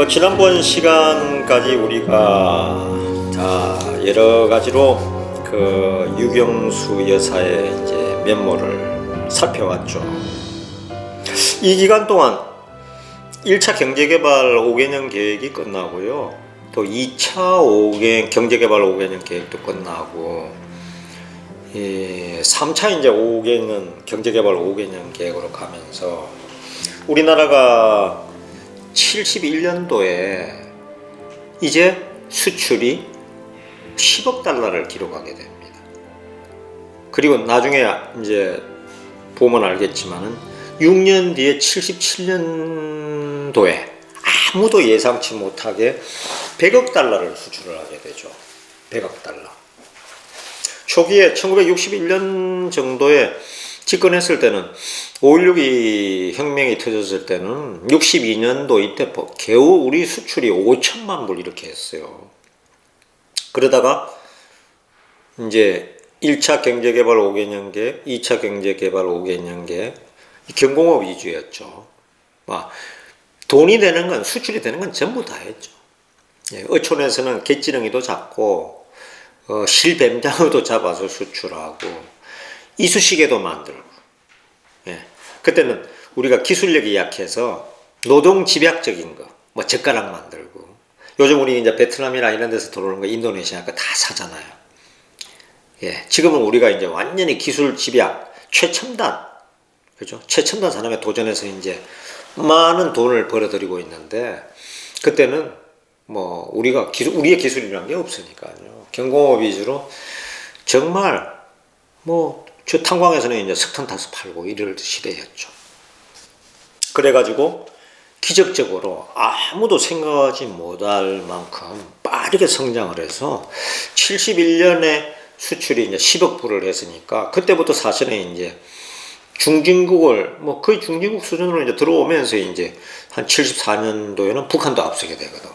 지난번 시간까지 우리가 여러 가지로 유경수 여사의 이제 면모를 살펴왔죠. 이 기간 동안 1차 경제개발 5개년 계획이 끝나고요. 또 2차 경제개발 5개년 계획도 끝나고 3차 이제 5개년 경제개발 5개년 계획으로 가면서 우리나라가 71년도에 이제 수출이 10억 달러를 기록하게 됩니다. 그리고 나중에 이제 보면 알겠지만은 6년 뒤에 77년도에 아무도 예상치 못하게 100억 달러를 수출을 하게 되죠. 100억 달러. 초기에 1961년 정도에 집권했을 때는 5.16이 혁명이 터졌을 때는 62년도 이때 겨우 우리 수출이 5천만 불 이렇게 했어요. 그러다가 이제 1차 경제개발 5개년 계획, 2차 경제개발 5개년 계획, 경공업 위주였죠. 돈이 되는 건, 수출이 되는 건 전부 다 했죠. 어촌에서는 갯지렁이도 잡고 실뱀장어도 잡아서 수출하고 이쑤시개도 만들고. 그때는 우리가 기술력이 약해서 노동 집약적인 거, 젓가락 만들고. 요즘 우리 이제 베트남이나 이런 데서 들어오는 거 인도네시아 거 다 사잖아요. 지금은 우리가 이제 완전히 기술 집약, 최첨단, 그죠? 최첨단 산업에 도전해서 이제 많은 돈을 벌어들이고 있는데, 그때는 우리의 기술이라는 게 없으니까요. 경공업 위주로 정말 저 탄광에서는 이제 석탄 타서 팔고 이럴 시대였죠. 그래가지고 기적적으로 아무도 생각하지 못할 만큼 빠르게 성장을 해서 71년에 수출이 이제 10억 불을 했으니까 그때부터 사실은 이제 중진국을 거의 중진국 수준으로 이제 들어오면서 이제 한 74년도에는 북한도 앞서게 되거든요.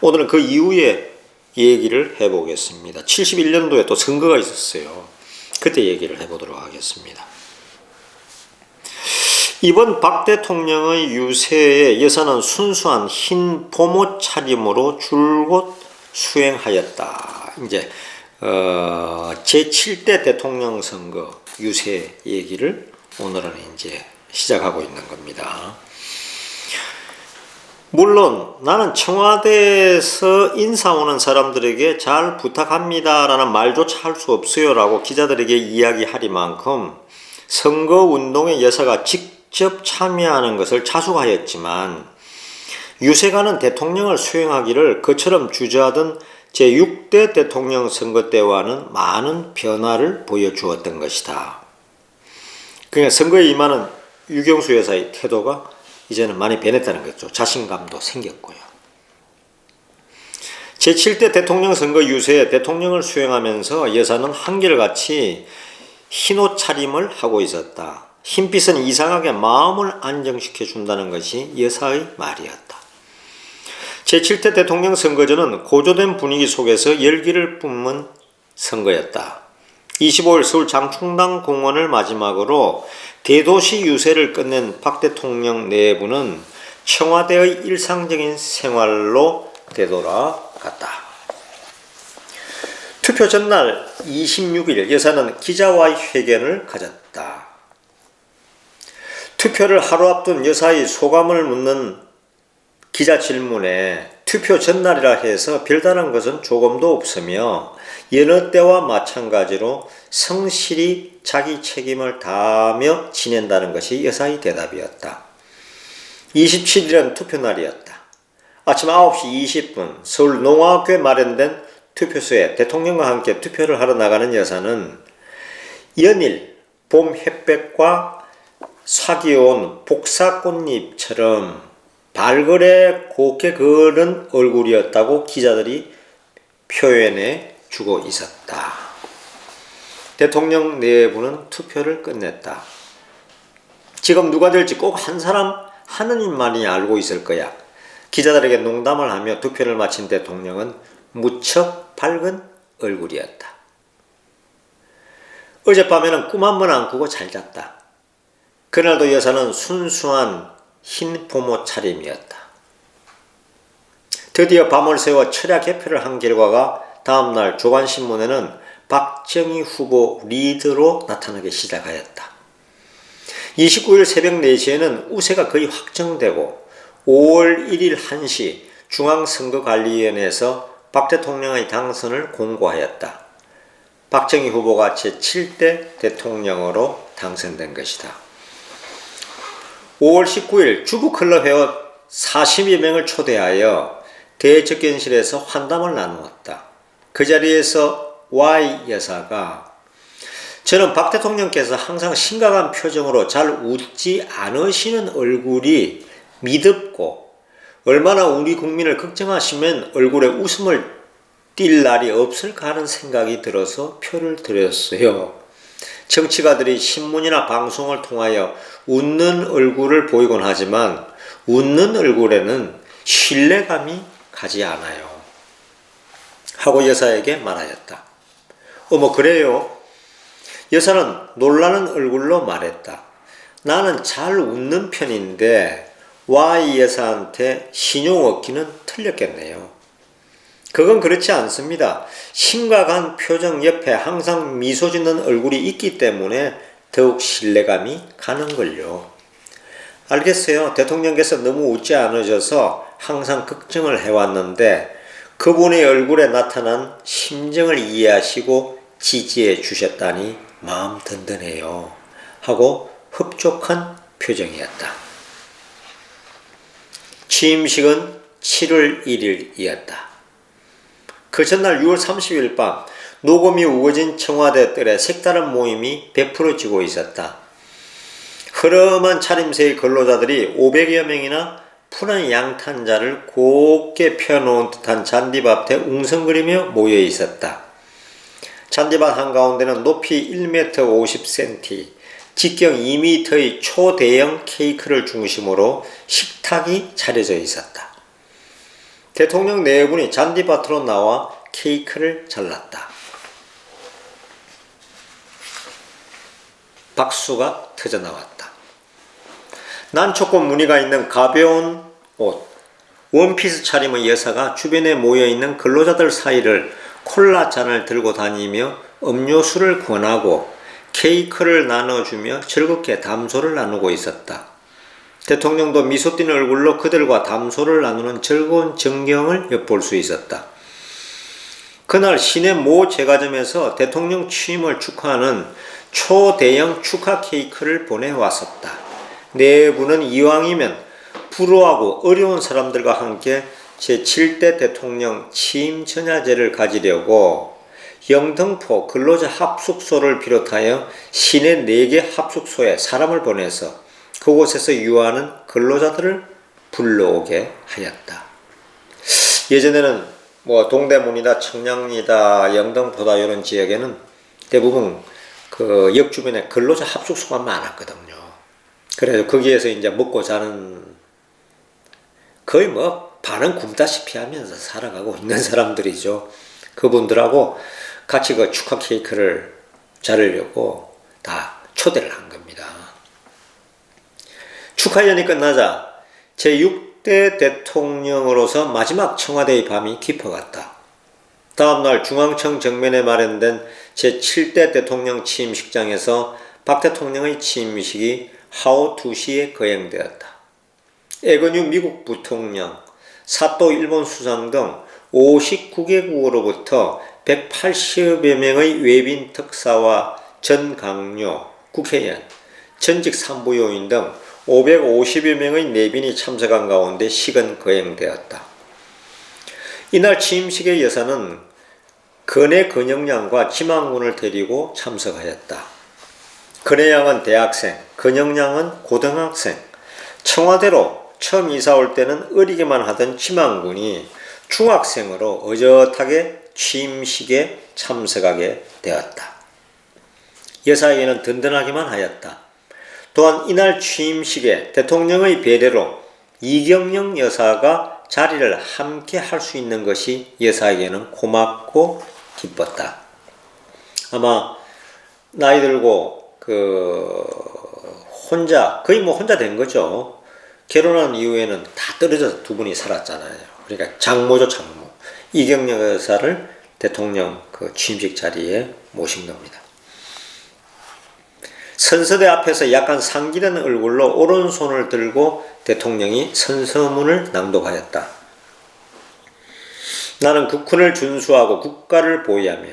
오늘은 그 이후에 얘기를 해보겠습니다. 71년도에 또 선거가 있었어요. 그때 얘기를 해보도록 하겠습니다. 이번 박 대통령의 유세에 여사는 순수한 흰 보모 차림으로 줄곧 수행하였다. 이제 제7대 대통령 선거 유세 얘기를 오늘은 이제 시작하고 있는 겁니다. 물론 나는 청와대에서 인사 오는 사람들에게 잘 부탁합니다 라는 말조차 할 수 없어요 라고 기자들에게 이야기하리만큼 선거운동에 여사가 직접 참여하는 것을 자숙하였지만 유세가는 대통령을 수행하기를 그처럼 주저하던 제6대 대통령 선거 때와는 많은 변화를 보여주었던 것이다. 그러니까 선거에 임하는 유경수 여사의 태도가 이제는 많이 변했다는 거죠. 자신감도 생겼고요. 제7대 대통령 선거 유세에 대통령을 수행하면서 여사는 한결같이 흰옷 차림을 하고 있었다. 흰빛은 이상하게 마음을 안정시켜 준다는 것이 여사의 말이었다. 제7대 대통령 선거전은 고조된 분위기 속에서 열기를 뿜는 선거였다. 25일 서울 장충당 공원을 마지막으로 대도시 유세를 끝낸 박 대통령 내부는 청와대의 일상적인 생활로 되돌아갔다. 투표 전날 26일 여사는 기자와의 회견을 가졌다. 투표를 하루 앞둔 여사의 소감을 묻는 기자 질문에 투표 전날이라 해서 별다른 것은 조금도 없으며 여느 때와 마찬가지로 성실히 자기 책임을 다하며 지낸다는 것이 여사의 대답이었다. 27일은 투표날이었다. 아침 9시 20분 서울 농화학교에 마련된 투표소에 대통령과 함께 투표를 하러 나가는 여사는 연일 봄 햇볕과 사기온 복사꽃잎처럼 발걸에 곱게 그은 얼굴이었다고 기자들이 표현해 주고 있었다. 대통령 내부는 투표를 끝냈다. 지금 누가 될지 꼭 한 사람 하느님만이 알고 있을 거야. 기자들에게 농담을 하며 투표를 마친 대통령은 무척 밝은 얼굴이었다. 어젯밤에는 꿈 한 번 안 꾸고 잘 잤다. 그날도 여사는 순수한 흰 보모 차림이었다. 드디어 밤을 새워 철야 개표를 한 결과가 다음날 조간신문에는 박정희 후보 리드로 나타나기 시작하였다. 29일 새벽 4시에는 우세가 거의 확정되고 5월 1일 1시 중앙선거관리위원회에서 박 대통령의 당선을 공고하였다. 박정희 후보가 제7대 대통령으로 당선된 것이다. 5월 19일 주부클럽 회원 40여 명을 초대하여 대접견실에서 환담을 나누었다. 그 자리에서 Y 여사가 저는 박 대통령께서 항상 심각한 표정으로 잘 웃지 않으시는 얼굴이 미덥고 얼마나 우리 국민을 걱정하시면 얼굴에 웃음을 띌 날이 없을까 하는 생각이 들어서 표를 드렸어요. 정치가들이 신문이나 방송을 통하여 웃는 얼굴을 보이곤 하지만 웃는 얼굴에는 신뢰감이 가지 않아요. 하고 여사에게 말하였다. 어머 그래요? 여사는 놀라는 얼굴로 말했다. 나는 잘 웃는 편인데 Y 여사한테 신용 얻기는 틀렸겠네요. 그건 그렇지 않습니다. 심각한 표정 옆에 항상 미소 짓는 얼굴이 있기 때문에 더욱 신뢰감이 가는걸요. 알겠어요. 대통령께서 너무 웃지 않으셔서 항상 걱정을 해왔는데 그분의 얼굴에 나타난 심정을 이해하시고 지지해 주셨다니 마음 든든해요. 하고 흡족한 표정이었다. 취임식은 7월 1일이었다. 그 전날 6월 30일 밤 녹음이 우거진 청와대 뜰에 색다른 모임이 베풀어지고 있었다. 흐름한 차림새의 근로자들이 500여 명이나 푸른 양탄자를 곱게 펴놓은 듯한 잔디밭 앞에 웅성거리며 모여 있었다. 잔디밭 한가운데는 높이 1m 50cm, 직경 2m의 초대형 케이크를 중심으로 식탁이 차려져 있었다. 대통령 네 분이 잔디밭으로 나와 케이크를 잘랐다. 박수가 터져나왔다. 난초꽃 무늬가 있는 가벼운 옷, 원피스 차림의 여사가 주변에 모여있는 근로자들 사이를 콜라 잔을 들고 다니며 음료수를 권하고 케이크를 나눠주며 즐겁게 담소를 나누고 있었다. 대통령도 미소 띤 얼굴로 그들과 담소를 나누는 즐거운 전경을 엿볼 수 있었다. 그날 시내 모 제과점에서 대통령 취임을 축하하는 초대형 축하 케이크를 보내왔었다. 네 분은 이왕이면 불우하고 어려운 사람들과 함께 제7대 대통령 취임 전야제를 가지려고 영등포 근로자 합숙소를 비롯하여 시내 4개 합숙소에 사람을 보내서 그곳에서 유하는 근로자들을 불러오게 하였다. 예전에는 동대문이다, 청량리다, 영등포다 이런 지역에는 대부분 그 역 주변에 근로자 합숙소가 많았거든요. 그래서 거기에서 이제 먹고 자는 거의 반은 굶다시피 하면서 살아가고 있는 사람들이죠. 그분들하고 같이 그 축하 케이크를 자르려고 다 초대를 한 겁니다. 축하연이 끝나자 제6대 대통령으로서 마지막 청와대의 밤이 깊어갔다. 다음날 중앙청 정면에 마련된 제7대 대통령 취임식장에서 박 대통령의 취임식이 하오 2시에 거행되었다. 에거뉴 미국 부통령, 사또 일본 수상 등 59개국으로부터 180여 명의 외빈 특사와 전 강요, 국회의원, 전직 산부요인 등 550여 명의 내빈이 참석한 가운데 식은 거행되었다. 이날 취임식의 여사는 근혜 근영양과 지망군을 데리고 참석하였다. 근혜양은 대학생, 근영양은 고등학생. 청와대로 처음 이사 올 때는 어리기만 하던 지망군이 중학생으로 어젓하게 취임식에 참석하게 되었다. 여사에게는 든든하기만 하였다. 또한 이날 취임식에 대통령의 배려로 이경영 여사가 자리를 함께 할 수 있는 것이 여사에게는 고맙고 기뻤다. 아마 나이 들고 혼자 거의 혼자 된 거죠. 결혼한 이후에는 다 떨어져서 두 분이 살았잖아요. 그러니까 장모죠, 장모. 이경영 여사를 대통령 그 취임식 자리에 모신 겁니다. 선서대 앞에서 약간 상기된 얼굴로 오른손을 들고 대통령이 선서문을 낭독하였다. 나는 국군을 준수하고 국가를 보위하며,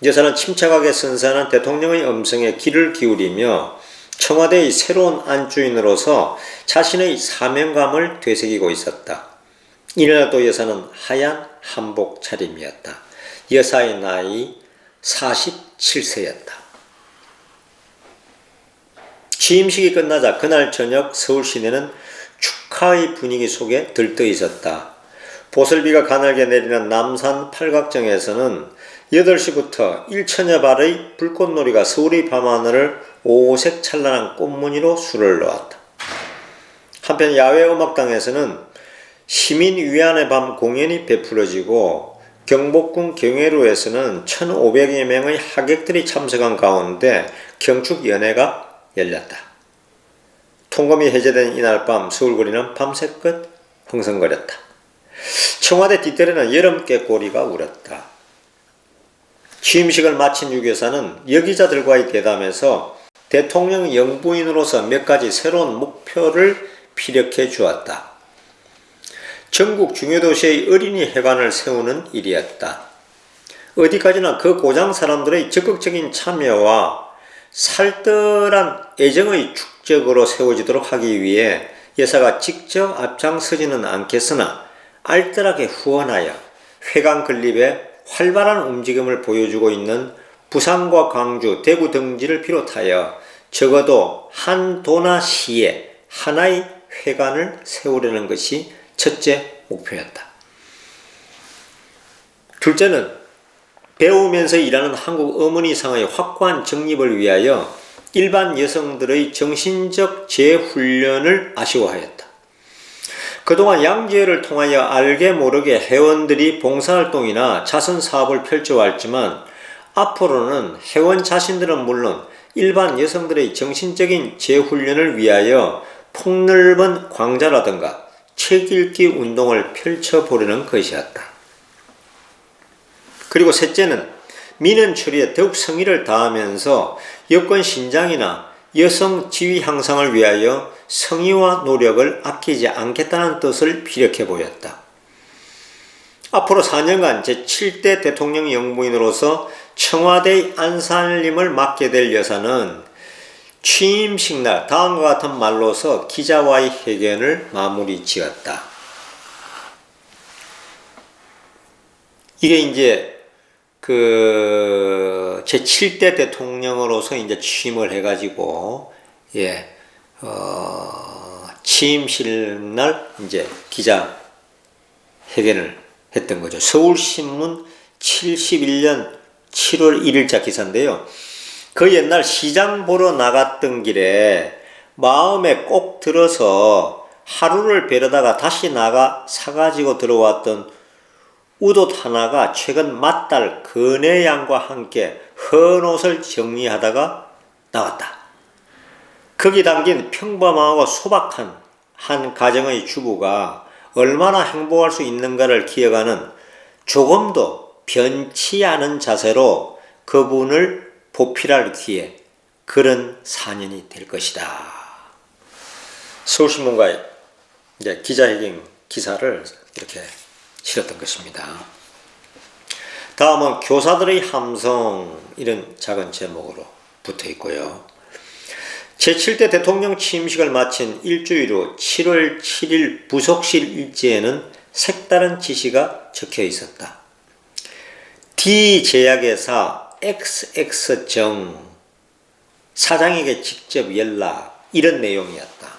여사는 침착하게 선사하는 대통령의 음성에 귀를 기울이며 청와대의 새로운 안주인으로서 자신의 사명감을 되새기고 있었다. 이날도 여사는 하얀 한복 차림이었다. 여사의 나이 47세였다. 취임식이 끝나자 그날 저녁 서울 시내는 축하의 분위기 속에 들떠 있었다. 보슬비가 가늘게 내리는 남산 팔각정에서는 8시부터 1천여 발의 불꽃놀이가 서울의 밤하늘을 오색 찬란한 꽃무늬로 술을 놓았다. 한편 야외 음악당에서는 시민위안의 밤 공연이 베풀어지고 경복궁 경회로에서는 1,500여 명의 하객들이 참석한 가운데 경축연회가 열렸다. 통금이 해제된 이날 밤 서울거리는 밤새껏 흥성거렸다. 청와대 뒤뜰에는 여름 꾀꼬리가 울었다. 취임식을 마친 유교사는 여기자들과의 대담에서 대통령 영부인으로서 몇 가지 새로운 목표를 피력해 주었다. 전국 중요도시의 어린이 회관을 세우는 일이었다. 어디까지나 그 고장 사람들의 적극적인 참여와 살뜰한 애정의 축적으로 세워지도록 하기 위해 여사가 직접 앞장서지는 않겠으나 알뜰하게 후원하여 회관 건립에 활발한 움직임을 보여주고 있는 부산과 광주, 대구 등지를 비롯하여 적어도 한 도나 시에 하나의 회관을 세우려는 것이 첫째 목표였다. 둘째는 배우면서 일하는 한국 어머니상의 확고한 정립을 위하여 일반 여성들의 정신적 재훈련을 아쉬워하였다. 그동안 양재를 통하여 알게 모르게 회원들이 봉사활동이나 자선사업을 펼쳐왔지만 앞으로는 회원 자신들은 물론 일반 여성들의 정신적인 재훈련을 위하여 폭넓은 강좌라든가 책 읽기 운동을 펼쳐보려는 것이었다. 그리고 셋째는 민원 처리에 더욱 성의를 다하면서 여권 신장이나 여성 지위 향상을 위하여 성의와 노력을 아끼지 않겠다는 뜻을 피력해 보였다. 앞으로 4년간 제7대 대통령 영부인으로서 청와대의 안살림을 맡게 될 여사는 취임식 날 다음과 같은 말로서 기자와의 회견을 마무리 지었다. 이게 이제 제7대 대통령으로서 이제 취임을 해가지고, 취임식 날 이제 기자 회견을 했던 거죠. 서울신문 71년 7월 1일자 기사인데요. 그 옛날 시장 보러 나갔던 길에 마음에 꼭 들어서 하루를 배려다가 다시 나가 사가지고 들어왔던 우옷 하나가 최근 맏딸 근혜양과 함께 헌 옷을 정리하다가 나왔다. 거기 담긴 평범하고 소박한 한 가정의 주부가 얼마나 행복할 수 있는가를 기억하는 조금도 변치 않은 자세로 그분을 보필할 기회, 그런 4년이 될 것이다. 서울신문과의 기자회견 기사를 이렇게 실었던 것입니다. 다음은 교사들의 함성, 이런 작은 제목으로 붙어 있고요. 제7대 대통령 취임식을 마친 일주일 후 7월 7일 부속실 일지에는 색다른 지시가 적혀 있었다. D제약회사 XX정 사장에게 직접 연락, 이런 내용이었다.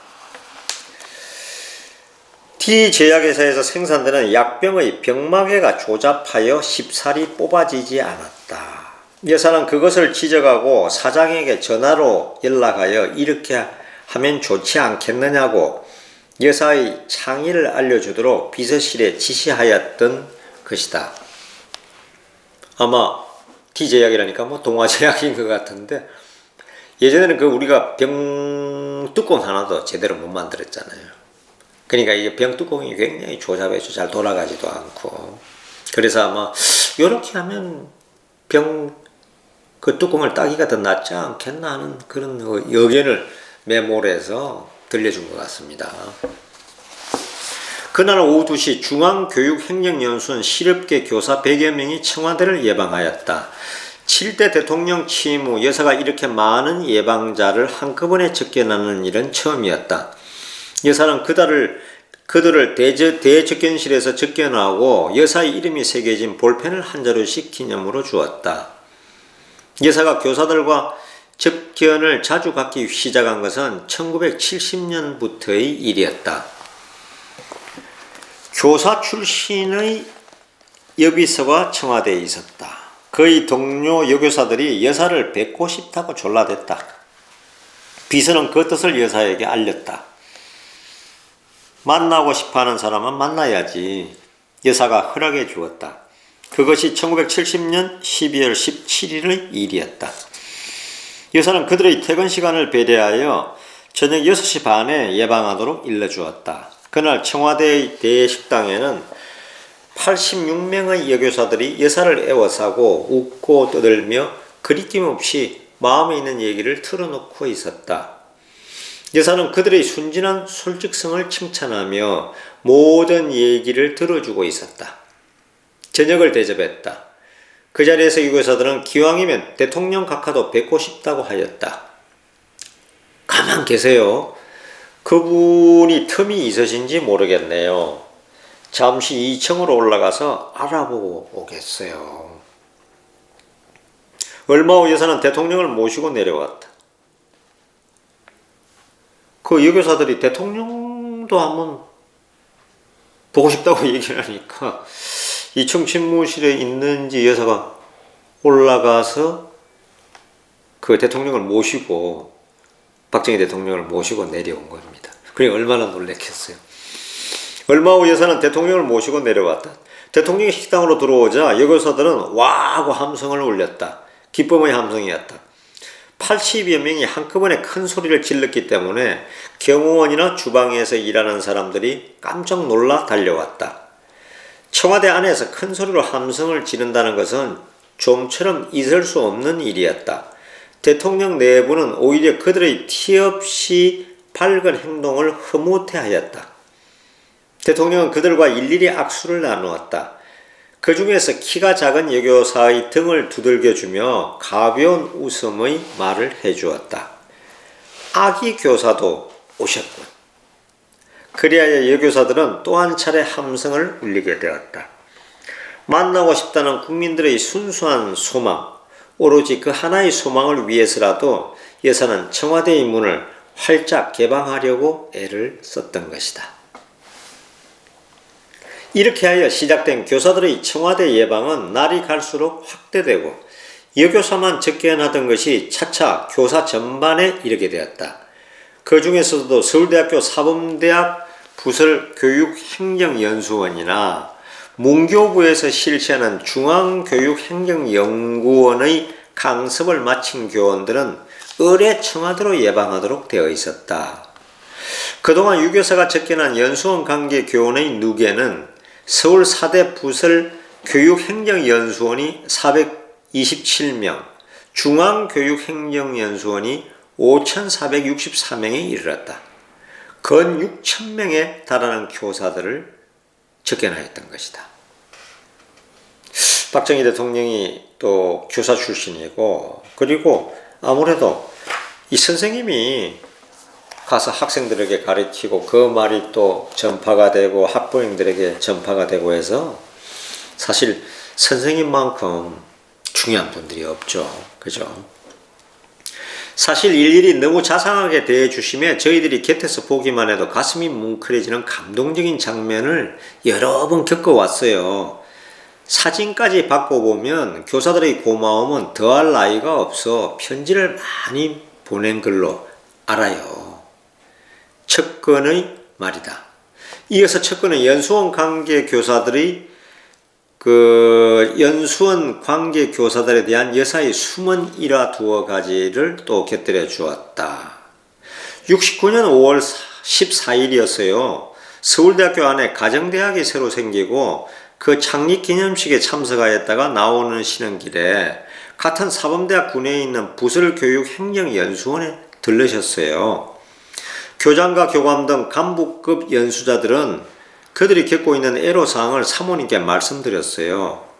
D제약회사에서 생산되는 약병의 병마개가 조잡하여 쉽사리 뽑아지지 않았다. 여사는 그것을 지적하고 사장에게 전화로 연락하여 이렇게 하면 좋지 않겠느냐고 여사의 창의를 알려주도록 비서실에 지시하였던 것이다. 아마 D제약이라니까 동아제약인 것 같은데, 예전에는 우리가 병 뚜껑 하나도 제대로 못 만들었잖아요. 그러니까 이게 병뚜껑이 굉장히 조잡해서 잘 돌아가지도 않고, 그래서 아마 이렇게 하면 그 뚜껑을 따기가 더 낫지 않겠나 하는 그런 의견을 메모해서 들려준 것 같습니다. 그날 오후 2시 중앙교육행정연수원 실업계 교사 100여 명이 청와대를 예방하였다. 7대 대통령 취임 후 여사가 이렇게 많은 예방자를 한꺼번에 접견하는 일은 처음이었다. 여사는 그들을 대접견실에서 접견하고 여사의 이름이 새겨진 볼펜을 한 자루씩 기념으로 주었다. 여사가 교사들과 접견을 자주 갖기 시작한 것은 1970년부터의 일이었다. 교사 출신의 여비서가 청와대에 있었다. 그의 동료 여교사들이 여사를 뵙고 싶다고 졸라댔다. 비서는 그 뜻을 여사에게 알렸다. 만나고 싶어하는 사람은 만나야지. 여사가 허락해 주었다. 그것이 1970년 12월 17일의 일이었다. 여사는 그들의 퇴근 시간을 배려하여 저녁 6시 반에 예방하도록 일러주었다. 그날 청와대의 대식당에는 86명의 여교사들이 여사를 애워싸고 웃고 떠들며 그리낌 없이 마음에 있는 얘기를 털어놓고 있었다. 여사는 그들의 순진한 솔직성을 칭찬하며 모든 얘기를 들어주고 있었다. 저녁을 대접했다. 그 자리에서 여교사들은 기왕이면 대통령 각하도 뵙고 싶다고 하였다. 가만 계세요. 그분이 틈이 있으신지 모르겠네요. 잠시 2층으로 올라가서 알아보고 오겠어요. 얼마 후 여사는 대통령을 모시고 내려왔다. 그 여교사들이 대통령도 한번 보고 싶다고 얘기를 하니까 2층 집무실에 있는지 여사가 올라가서 그 대통령을 모시고 박정희 대통령을 모시고 내려온 겁니다. 그게 얼마나 놀랬겠어요. 얼마 후 여사는 대통령을 모시고 내려왔다. 대통령이 식당으로 들어오자 여교사들은 와 하고 함성을 울렸다. 기쁨의 함성이었다. 80여 명이 한꺼번에 큰 소리를 질렀기 때문에 경호원이나 주방에서 일하는 사람들이 깜짝 놀라 달려왔다. 청와대 안에서 큰 소리로 함성을 지른다는 것은 좀처럼 있을 수 없는 일이었다. 대통령 내부는 오히려 그들의 티 없이 밝은 행동을 흐뭇해하였다. 대통령은 그들과 일일이 악수를 나누었다. 그 중에서 키가 작은 여교사의 등을 두들겨주며 가벼운 웃음의 말을 해주었다. 아기 교사도 오셨군. 그리하여 여교사들은 또 한 차례 함성을 울리게 되었다. 만나고 싶다는 국민들의 순수한 소망, 오로지 그 하나의 소망을 위해서라도 여사는 청와대의 문을 활짝 개방하려고 애를 썼던 것이다. 이렇게 하여 시작된 교사들의 청와대 예방은 날이 갈수록 확대되고 여교사만 접견하던 것이 차차 교사 전반에 이르게 되었다. 그 중에서도 서울대학교 사범대학 부설 교육행정연수원이나 문교부에서 실시하는 중앙교육행정연구원의 강습을 마친 교원들은 의례 청와대로 예방하도록 되어 있었다. 그동안 유교사가 접견한 연수원 관계 교원의 누계는 서울 4대 부설 교육행정연수원이 427명, 중앙교육행정연수원이 5,464명에 이르렀다. 건 6,000명에 달하는 교사들을 접견하였던 것이다. 박정희 대통령이 또 교사 출신이고, 그리고 아무래도 이 선생님이 가서 학생들에게 가르치고 그 말이 또 전파가 되고 학부형들에게 전파가 되고 해서 사실 선생님만큼 중요한 분들이 없죠. 그죠? 사실 일일이 너무 자상하게 대해주심에 저희들이 곁에서 보기만 해도 가슴이 뭉클해지는 감동적인 장면을 여러 번 겪어왔어요. 사진까지 바꿔보면 교사들의 고마움은 더할 나위가 없어 편지를 많이 보낸 걸로 알아요. 첫 건의 말이다. 이어서 첫 건은 연수원 관계 교사들의 연수원 관계 교사들에 대한 여사의 숨은 일화 두어 가지를 또 곁들여 주었다. 69년 5월 14일이었어요. 서울대학교 안에 가정대학이 새로 생기고 그 창립 기념식에 참석하였다가 나오는 시는 길에 같은 사범대학 군내에 있는 부설교육행정연수원에 들르셨어요. 교장과 교감 등 간부급 연수자들은 그들이 겪고 있는 애로사항을 사모님께 말씀드렸어요.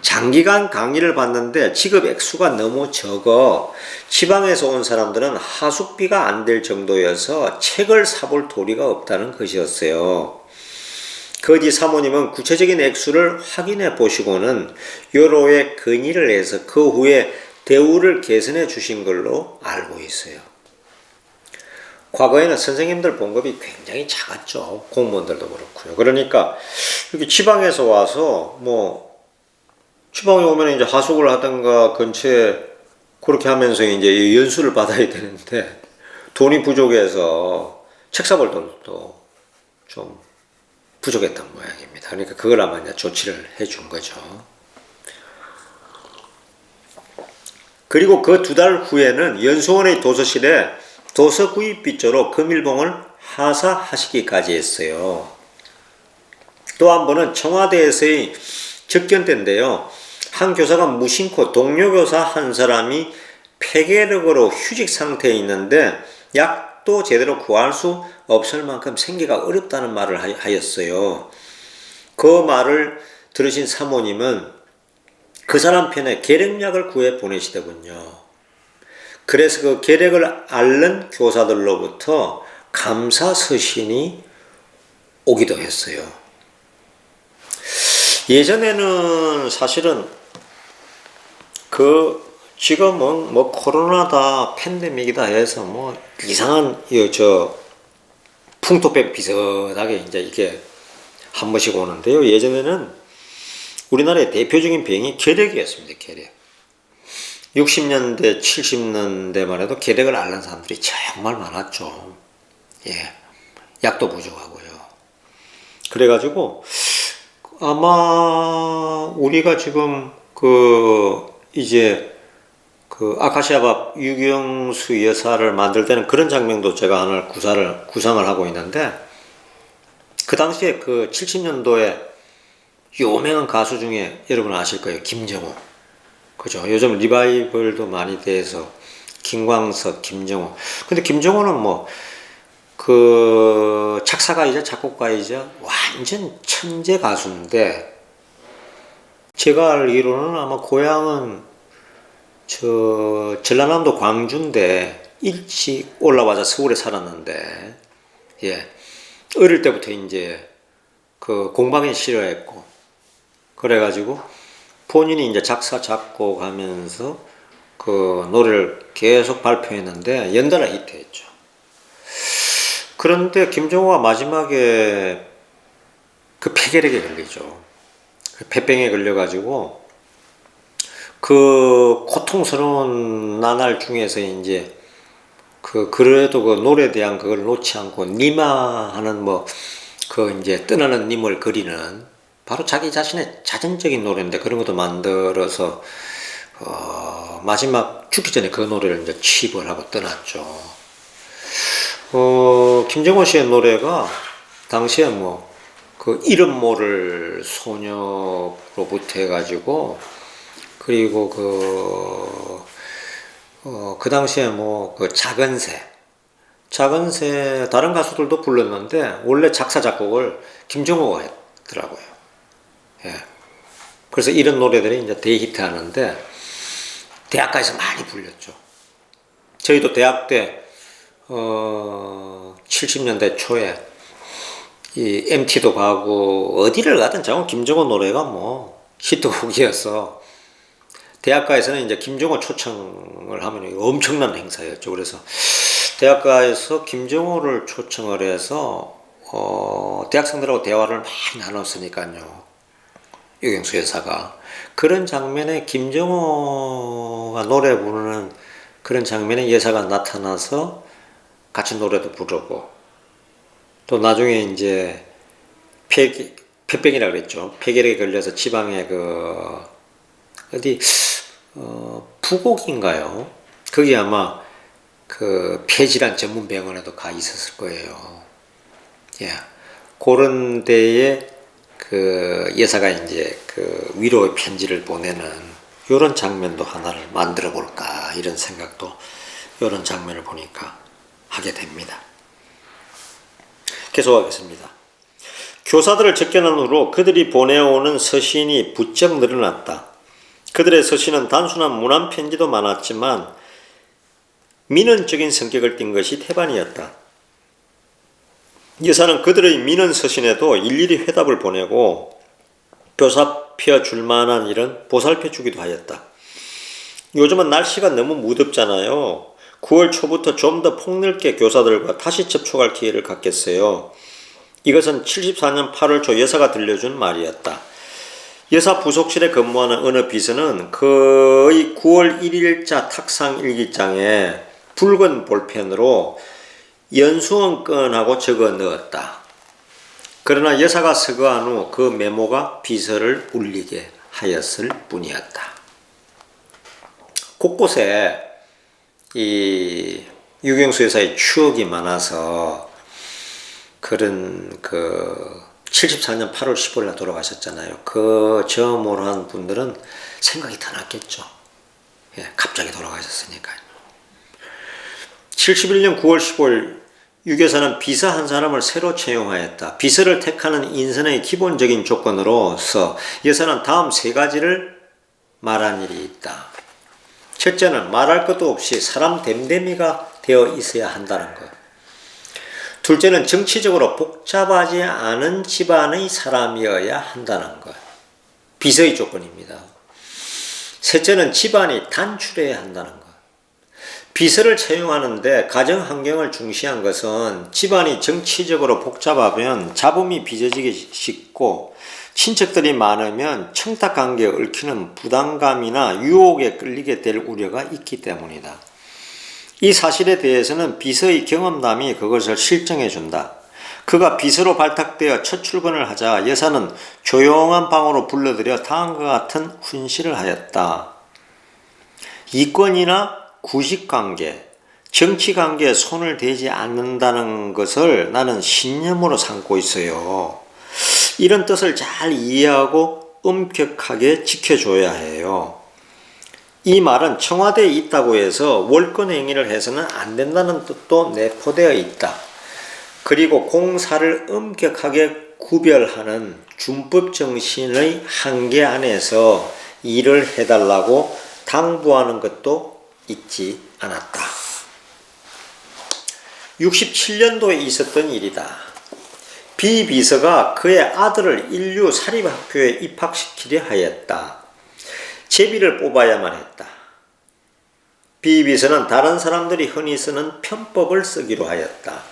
장기간 강의를 받는데 지급 액수가 너무 적어 지방에서 온 사람들은 하숙비가 안 될 정도여서 책을 사볼 도리가 없다는 것이었어요. 그 뒤 사모님은 구체적인 액수를 확인해 보시고는 여로에 건의를 해서 그 후에 대우를 개선해 주신 걸로 알고 있어요. 과거에는 선생님들 봉급이 굉장히 작았죠. 공무원들도 그렇고요. 그러니까 여기 지방에서 와서 지방에 오면 이제 하숙을 하든가 근처에 그렇게 하면서 이제 연수를 받아야 되는데 돈이 부족해서 책 사볼 돈도 좀 부족했던 모양입니다. 그러니까 그걸 아마 이제 조치를 해준 거죠. 그리고 그 2달 후에는 연수원의 도서실에 도서 구입 빚조로 금일봉을 하사하시기까지 했어요. 또 한 번은 청와대에서의 접견 때인데요. 한 교사가 무심코 동료 교사 한 사람이 폐결핵으로 휴직 상태에 있는데 약도 제대로 구할 수 없을 만큼 생기가 어렵다는 말을 하였어요. 그 말을 들으신 사모님은 그 사람 편에 계력약을 구해 보내시더군요. 그래서 그 계력을 앓는 교사들로부터 감사 서신이 오기도 했어요. 예전에는 사실은 지금은 코로나다 팬데믹이다 해서 이상한 풍토병 비슷하게 이제 이게 한 번씩 오는데요. 예전에는 우리나라의 대표적인 병이 계력이었습니다. 계력. 60년대, 70년대만 해도 계력을 앓는 사람들이 정말 많았죠. 예. 약도 부족하고요. 그래가지고 아마 우리가 지금 아카시아밥 유경수 여사를 만들 때는 그런 장면도 제가 하나 구상을 하고 있는데, 그 당시에 70년도에 유명한 가수 중에 여러분 아실 거예요. 김정호. 그죠? 요즘 리바이벌도 많이 돼서 김광석, 김정호. 근데 김정호는 작사가이자 작곡가이자 완전 천재 가수인데, 제가 알기로는 아마 고향은 전라남도 광주인데 일찍 올라와서 서울에 살았는데, 예, 어릴 때부터 이제 공방에 싫어했고, 그래가지고 본인이 이제 작사 작곡하면서 노래를 계속 발표했는데 연달아 히트했죠. 그런데 김정호가 마지막에 폐결핵에 걸리죠. 폐병에 걸려가지고 고통스러운 나날 중에서 이제 그래도 노래에 대한 그걸 놓지 않고 니마하는 이제 떠나는 님을 그리는 바로 자기 자신의 자전적인 노래인데, 그런 것도 만들어서 마지막 죽기 전에 그 노래를 이제 취입을 하고 떠났죠. 김정호 씨의 노래가 당시에 이름 모를 소녀로부터 해가지고, 그리고 그 당시에 작은 새 다른 가수들도 불렀는데 원래 작사 작곡을 김정호가 했더라고요. 예. 그래서 이런 노래들이 이제 대히트하는데 대학가에서 많이 불렸죠. 저희도 대학 때 70년대 초에 이 MT도 가고 어디를 가든 정말 김정호 노래가 히트곡이어서 대학가에서는 이제 김정호 초청을 하면 엄청난 행사였죠. 그래서 대학가에서 김정호를 초청을 해서 대학생들하고 대화를 많이 나눴으니까요. 유경수 여사가 그런 장면에 김정호가 노래 부르는 그런 장면에 여사가 나타나서 같이 노래도 부르고, 또 나중에 이제 폐병이라 그랬죠. 폐결핵에 걸려서 지방에 부곡인가요? 거기 아마 폐질환 전문 병원에도 가 있었을 거예요. 예. 그런 데에 그 여사가 이제 그 위로의 편지를 보내는 이런 장면도 하나를 만들어 볼까 이런 생각도 이런 장면을 보니까 하게 됩니다. 계속하겠습니다. 교사들을 접견한 후로 그들이 보내오는 서신이 부쩍 늘어났다. 그들의 서신은 단순한 문안 편지도 많았지만 민원적인 성격을 띈 것이 태반이었다. 여사는 그들의 민원 서신에도 일일이 회답을 보내고 보살펴 줄 만한 일은 보살펴 주기도 하였다. 요즘은 날씨가 너무 무덥잖아요. 9월 초부터 좀 더 폭넓게 교사들과 다시 접촉할 기회를 갖겠어요. 이것은 74년 8월 초 여사가 들려준 말이었다. 여사 부속실에 근무하는 어느 비서는 거의 9월 1일자 탁상 일기장에 붉은 볼펜으로 연수원건하고 적어 넣었다. 그러나 여사가 서거한 후 그 메모가 비서를 울리게 하였을 뿐이었다. 곳곳에 이 유경수 여사의 추억이 많아서 그런 74년 8월 15일에 돌아가셨잖아요. 그 점으로 한 분들은 생각이 더 났겠죠. 예, 갑자기 돌아가셨으니까요. 71년 9월 15일 유교사는 비서 한 사람을 새로 채용하였다. 비서를 택하는 인선의 기본적인 조건으로서 여사는 다음 세 가지를 말한 일이 있다. 첫째는 말할 것도 없이 사람 됨됨이가 되어 있어야 한다는 것. 둘째는 정치적으로 복잡하지 않은 집안의 사람이어야 한다는 것. 비서의 조건입니다. 셋째는 집안이 단출해야 한다는 것. 비서를 채용하는데 가정 환경을 중시한 것은 집안이 정치적으로 복잡하면 잡음이 빚어지기 쉽고 친척들이 많으면 청탁관계에 얽히는 부담감이나 유혹에 끌리게 될 우려가 있기 때문이다. 이 사실에 대해서는 비서의 경험담이 그것을 실증해 준다. 그가 비서로 발탁되어 첫 출근을 하자 여사는 조용한 방으로 불러들여 다음과 같은 훈시를 하였다. 이권이나 구직관계, 정치관계에 손을 대지 않는다는 것을 나는 신념으로 삼고 있어요. 이런 뜻을 잘 이해하고 엄격하게 지켜줘야 해요. 이 말은 청와대에 있다고 해서 월권 행위를 해서는 안 된다는 뜻도 내포되어 있다. 그리고 공사를 엄격하게 구별하는 준법 정신의 한계 안에서 일을 해달라고 당부하는 것도 잊지 않았다. 67년도에 있었던 일이다. 비비서가 그의 아들을 인류 사립학교에 입학시키려 하였다. 제비를 뽑아야만 했다. 비비서는 다른 사람들이 흔히 쓰는 편법을 쓰기로 하였다.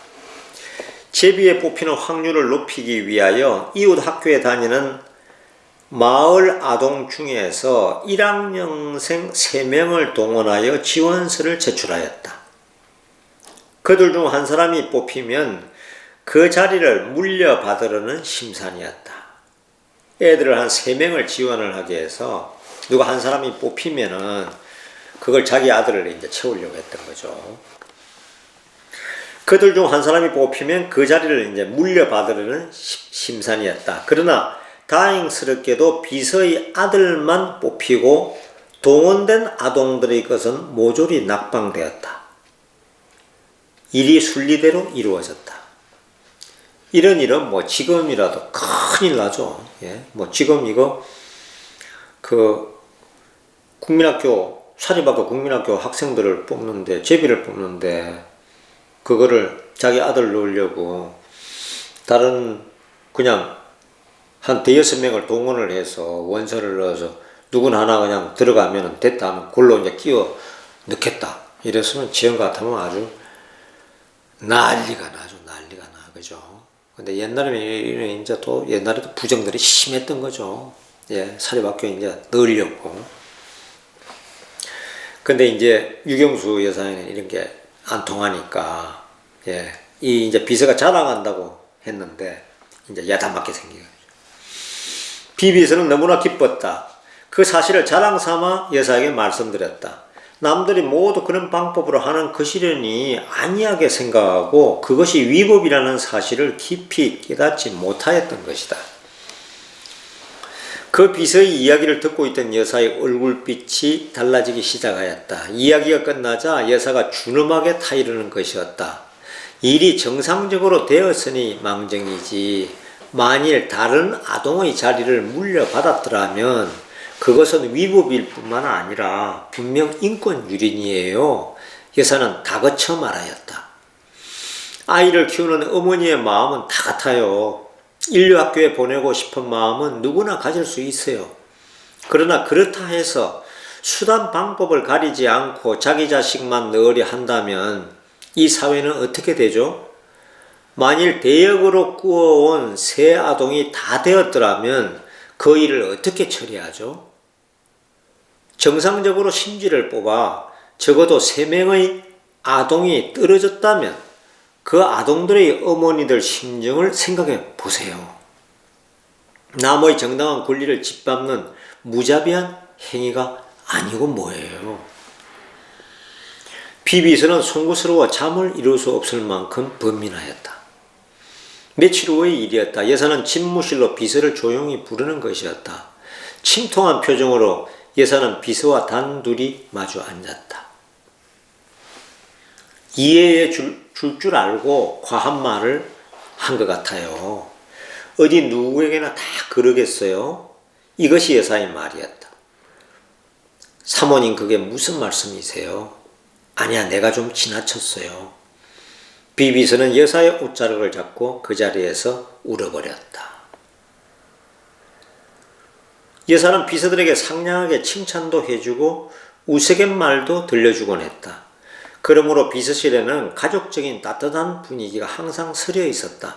제비에 뽑히는 확률을 높이기 위하여 이웃 학교에 다니는 마을 아동 중에서 1학년생 3명을 동원하여 지원서를 제출하였다. 그들 중 한 사람이 뽑히면 그 자리를 물려받으려는 심산이었다. 애들을 한 3명을 지원을 하게 해서 누가 한 사람이 뽑히면은 그걸 자기 아들을 이제 채우려고 했던 거죠. 그들 중 한 사람이 뽑히면 그 자리를 이제 물려받으려는 심산이었다. 그러나 다행스럽게도 비서의 아들만 뽑히고 동원된 아동들의 것은 모조리 낙방되었다. 일이 순리대로 이루어졌다. 이런 일은 뭐 지금이라도 큰일 나죠. 예, 뭐 지금 이거 국민학교 사립학교 국민학교 학생들을 뽑는데 제비를 뽑는데 그거를 자기 아들 넣으려고 다른 그냥 한 5-6명을 동원을 해서 원서를 넣어서 누구나 하나 그냥 들어가면 됐다 하면 그걸로 이제 끼워 넣겠다. 이랬으면 지금 같으면 아주 난리가 나죠. 난리가 나. 그죠? 근데 옛날에는 이제 또 옛날에도 부정들이 심했던 거죠. 예, 사립학교에 이제 넣으려고. 근데 이제 유경수 여사에는 이런 게 안 통하니까, 예, 이 이제 비서가 자랑한다고 했는데, 이제 야단맞게 생긴 거죠. 비비서는 너무나 기뻤다. 그 사실을 자랑 삼아 여사에게 말씀드렸다. 남들이 모두 그런 방법으로 하는 것이려니 안이하게 생각하고 그것이 위법이라는 사실을 깊이 깨닫지 못하였던 것이다. 그 비서의 이야기를 듣고 있던 여사의 얼굴빛이 달라지기 시작하였다. 이야기가 끝나자 여사가 준엄하게 타이르는 것이었다. 일이 정상적으로 되었으니 망정이지 만일 다른 아동의 자리를 물려받았더라면 그것은 위법일 뿐만 아니라 분명 인권 유린이에요. 여사는 다그쳐 말하였다. 아이를 키우는 어머니의 마음은 다 같아요. 인류학교에 보내고 싶은 마음은 누구나 가질 수 있어요. 그러나 그렇다 해서 수단 방법을 가리지 않고 자기 자식만 넣으려 한다면 이 사회는 어떻게 되죠? 만일 대역으로 꾸어온 새 아동이 다 되었더라면 그 일을 어떻게 처리하죠? 정상적으로 심지를 뽑아 적어도 3명의 아동이 떨어졌다면 그 아동들의 어머니들 심정을 생각해 보세요. 남의 정당한 권리를 짓밟는 무자비한 행위가 아니고 뭐예요. 비비서는 송구스러워 잠을 이룰 수 없을 만큼 번민하였다. 며칠 후의 일이었다. 여사는 집무실로 비서를 조용히 부르는 것이었다. 침통한 표정으로 여사는 비서와 단둘이 마주 앉았다. 이해해 줄 알고 과한 말을 한 것 같아요. 어디 누구에게나 다 그러겠어요? 이것이 여사의 말이었다. 사모님 그게 무슨 말씀이세요? 아니야 내가 좀 지나쳤어요. 비비서는 여사의 옷자락을 잡고 그 자리에서 울어버렸다. 여사는 비서들에게 상냥하게 칭찬도 해주고 우스갯말도 들려주곤 했다. 그러므로 비서실에는 가족적인 따뜻한 분위기가 항상 서려 있었다.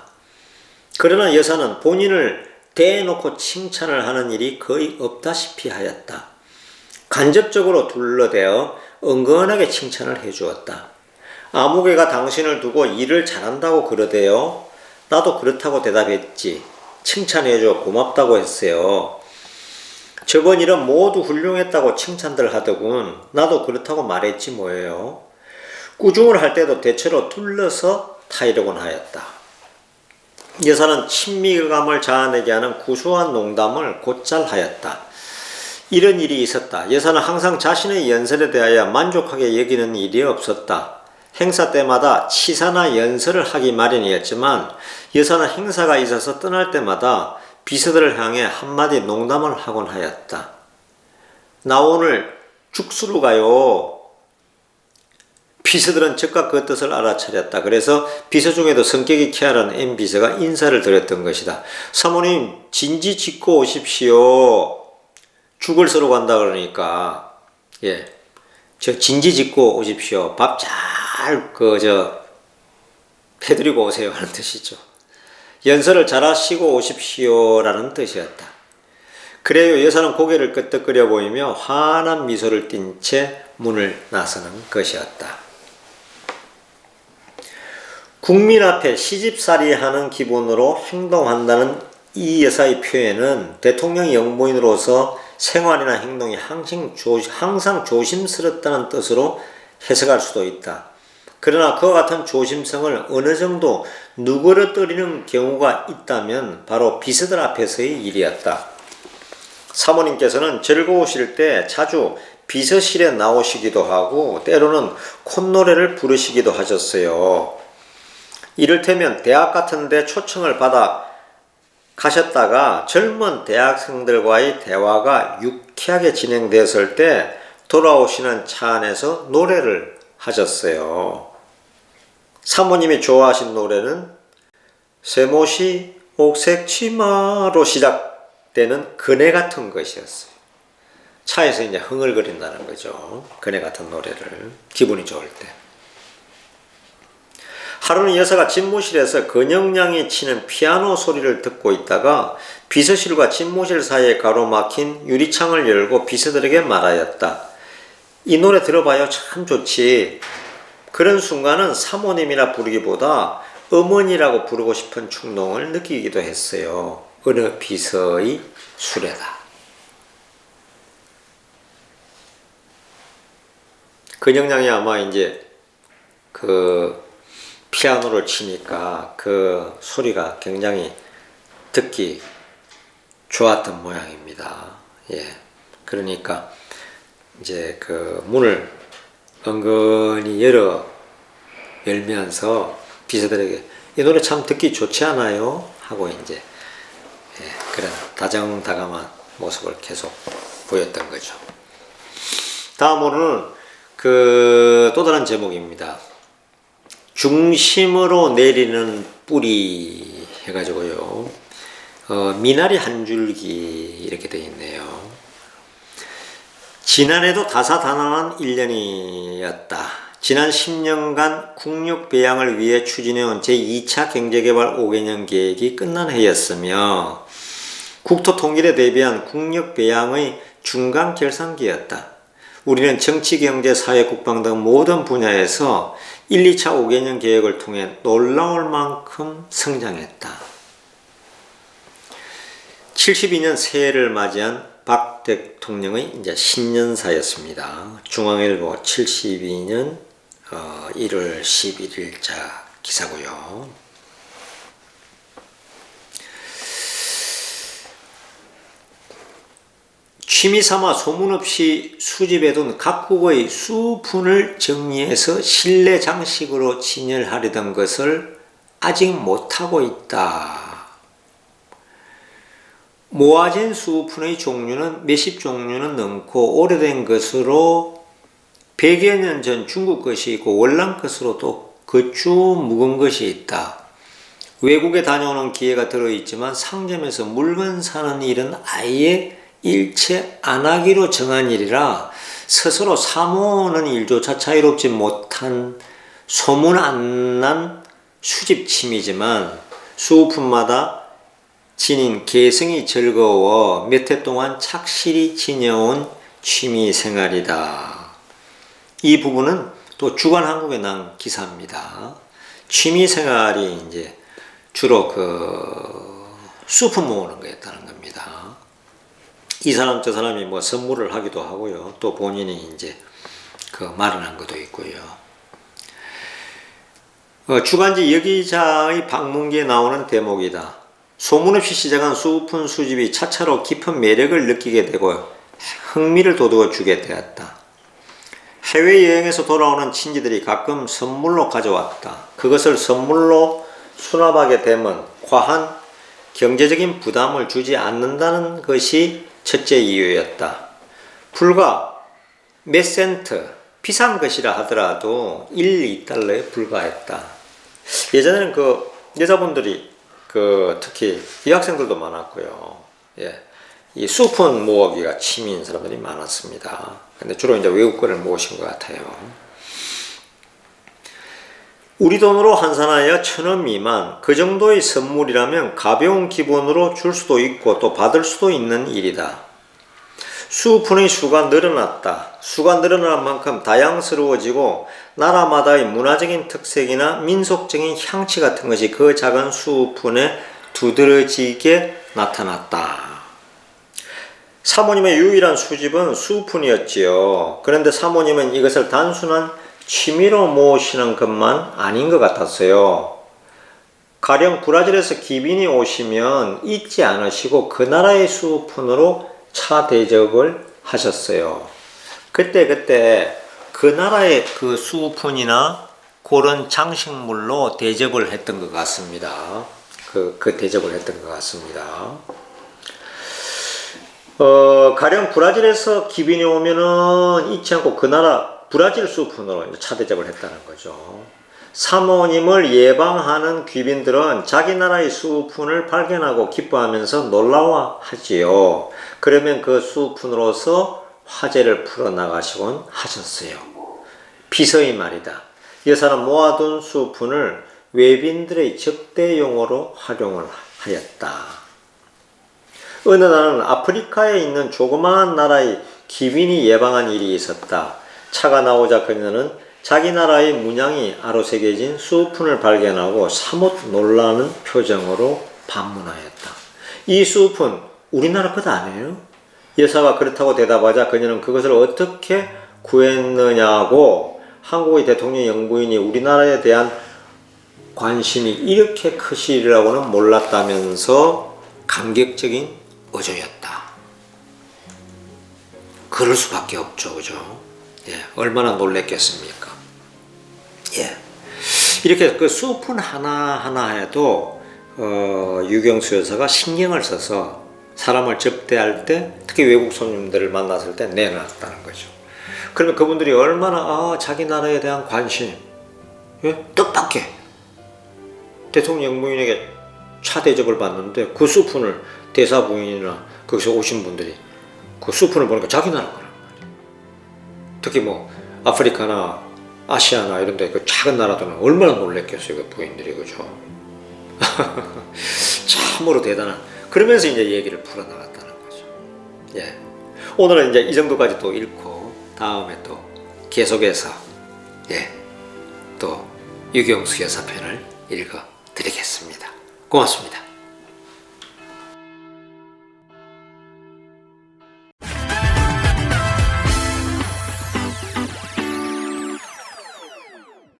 그러나 여사는 본인을 대놓고 칭찬을 하는 일이 거의 없다시피 하였다. 간접적으로 둘러대어 은근하게 칭찬을 해주었다. 아무개가 당신을 두고 일을 잘한다고 그러대요. 나도 그렇다고 대답했지. 칭찬해줘 고맙다고 했어요. 저번 일은 모두 훌륭했다고 칭찬들 하더군. 나도 그렇다고 말했지 뭐예요. 꾸중을 할 때도 대체로 둘러서 타이르곤 하였다. 여사는 친밀감을 자아내게 하는 구수한 농담을 곧잘 하였다. 이런 일이 있었다. 여사는 항상 자신의 연설에 대하여 만족하게 여기는 일이 없었다. 행사 때마다 치사나 연설을 하기 마련이었지만 여사는 행사가 있어서 떠날 때마다 비서들을 향해 한마디 농담을 하곤 하였다. 나 오늘 죽수로 가요. 비서들은 즉각 그 뜻을 알아차렸다. 그래서 비서 중에도 성격이 쾌활한 M비서가 인사를 드렸던 것이다. 사모님 진지 짓고 오십시오. 죽을 서로 간다 그러니까 저 진지 짓고 오십시오. 밥 잘 해드리고 오세요 하는 뜻이죠. 연설을 잘하시고 오십시오라는 뜻이었다. 그래요. 여사는 고개를 끄덕거려 보이며 환한 미소를 띤 채 문을 나서는 것이었다. 국민 앞에 시집살이하는 기분으로 행동한다는 이 여사의 표현은 대통령 영부인으로서 생활이나 행동이 항상 조심스럽다는 뜻으로 해석할 수도 있다. 그러나 그와 같은 조심성을 어느 정도 누그러뜨리는 경우가 있다면 바로 비서들 앞에서의 일이었다. 사모님께서는 즐거우실 때 자주 비서실에 나오시기도 하고 때로는 콧노래를 부르시기도 하셨어요. 이를테면 대학 같은 데 초청을 받아 가셨다가 젊은 대학생들과의 대화가 유쾌하게 진행되었을 때 돌아오시는 차 안에서 노래를 하셨어요. 사모님이 좋아하신 노래는 세모시 옥색 치마로 시작되는 그네 같은 것이었어요. 차에서 이제 흥얼거린다는 거죠. 그네 같은 노래를 기분이 좋을 때. 하루는 여사가 집무실에서 근영량이 치는 피아노 소리를 듣고 있다가 비서실과 집무실 사이에 가로막힌 유리창을 열고 비서들에게 말하였다. 이 노래 들어봐요. 참 좋지. 그런 순간은 사모님이라 부르기보다 어머니라고 부르고 싶은 충동을 느끼기도 했어요. 어느 비서의 수레다. 근영량이 아마 이제 그 피아노를 치니까 그 소리가 굉장히 듣기 좋았던 모양입니다. 예. 그러니까 이제 그 문을 은근히 열면서 비서들에게 이 노래 참 듣기 좋지 않아요? 하고 이제 그런 다정다감한 모습을 계속 보였던 거죠. 다음으로는 그 또 다른 제목입니다. 중심으로 내리는 뿌리 해가지고요. 미나리 한 줄기 이렇게 되어 있네요. 지난해도 다사다난한 1년이었다. 지난 10년간 국력 배양을 위해 추진해온 제2차 경제개발 5개년 계획이 끝난 해였으며 국토 통일에 대비한 국력 배양의 중간 결산기였다. 우리는 정치, 경제, 사회, 국방 등 모든 분야에서 1, 2차 5개년 계획을 통해 놀라울 만큼 성장했다. 72년 새해를 맞이한 박 대통령의 이제 신년사였습니다. 중앙일보 72년 1월 11일자 기사고요. 취미삼아 소문없이 수집해둔 각국의 수fun을 정리해서 실내 장식으로 진열하려던 것을 아직 못하고 있다. 모아진 수fun의 종류는 몇십 종류는 넘고 오래된 것으로 100여 년 전 중국 것이 있고 월남 것으로도 거추 묵은 것이 있다. 외국에 다녀오는 기회가 들어있지만 상점에서 물건 사는 일은 아예 일체 안 하기로 정한 일이라 스스로 사모으는 일조차 자유롭지 못한 소문 안 난 수집 취미지만 수우품마다 지닌 개성이 즐거워 몇 해 동안 착실히 지녀온 취미 생활이다. 이 부분은 또 주간한국에 난 기사입니다. 취미 생활이 이제 주로 그 수품 모으는 거였다는 겁니다. 이 사람 저 사람이 뭐 선물을 하기도 하고요. 또 본인이 이제 그 마련한 것도 있고요. 주간지 여기자의 방문기에 나오는 대목이다. 소문 없이 시작한 수품 수집이 차차로 깊은 매력을 느끼게 되고 흥미를 돋워 주게 되었다. 해외여행에서 돌아오는 친지들이 가끔 선물로 가져왔다. 그것을 선물로 수납하게 되면 과한 경제적인 부담을 주지 않는다는 것이 첫째 이유였다. 불과 몇 센트 비싼 것이라 하더라도 1, 2달러에 불과했다. 예전에는 그 여자분들이 특히 여학생들도 많았고요. 예. 이 수품 모으기가 취미인 사람들이 많았습니다. 근데 주로 이제 외국 거를 모으신 것 같아요. 우리 돈으로 환산하여 1,000원 미만 그 정도의 선물이라면 가벼운 기본으로 줄 수도 있고 또 받을 수도 있는 일이다. 수fun의 수가 늘어났다. 수가 늘어난 만큼 다양스러워지고 나라마다의 문화적인 특색이나 민속적인 향취 같은 것이 그 작은 수fun에 두드러지게 나타났다. 사모님의 유일한 수집은 수fun이었지요. 그런데 사모님은 이것을 단순한 취미로 모으시는 것만 아닌 것 같았어요. 가령 브라질에서 귀빈이 오시면 잊지 않으시고 그 나라의 수fun으로 차 대접을 하셨어요. 그때 그 나라의 그 수fun이나 그런 장식물로 대접을 했던 것 같습니다. 그 대접을 했던 것 같습니다. 가령 브라질에서 귀빈이 오면은 잊지 않고 그 나라 브라질 수fun으로 차 대접을 했다는 거죠. 사모님을 예방하는 귀빈들은 자기 나라의 수fun을 발견하고 기뻐하면서 놀라워하지요. 그러면 그 수fun으로서 화제를 풀어나가시곤 하셨어요. 비서의 말이다. 여사는 모아둔 수fun을 외빈들의 접대용으로 활용을 하였다. 어느 날은 아프리카에 있는 조그마한 나라의 귀빈이 예방한 일이 있었다. 차가 나오자 그녀는 자기 나라의 문양이 아로새겨진 수fun을 발견하고 사뭇 놀라는 표정으로 반문하였다. 이 수품 우리나라 것 아니에요? 여사가 그렇다고 대답하자 그녀는 그것을 어떻게 구했느냐고 한국의 대통령 영부인이 우리나라에 대한 관심이 이렇게 크시리라고는 몰랐다면서 감격적인 어조였다. 그럴 수밖에 없죠, 그죠? 예, 얼마나 놀랬겠습니까? 예, 이렇게 그 수푼 하나하나에도 유경수 여사가 신경을 써서 사람을 접대할 때, 특히 외국 손님들을 만났을 때 내놨다는 거죠. 그러면 그분들이 얼마나 자기 나라에 대한 관심, 예? 뜻밖의 대통령 영부인에게 차 대접을 받는데 그 수푼을 대사 부인이나 거기서 오신 분들이 그 수푼을 보니까 자기 나라 거란 말이에요. 특히 뭐 아프리카나 아시아나 이런 데 그 작은 나라들은 얼마나 놀랬겠어요, 그 부인들이, 그죠? 참으로 대단한. 그러면서 이제 얘기를 풀어나갔다는 거죠. 예. 오늘은 이제 이 정도까지 또 읽고 다음에 또 계속해서 또 유경수 여사 편을 읽어 드리겠습니다. 고맙습니다.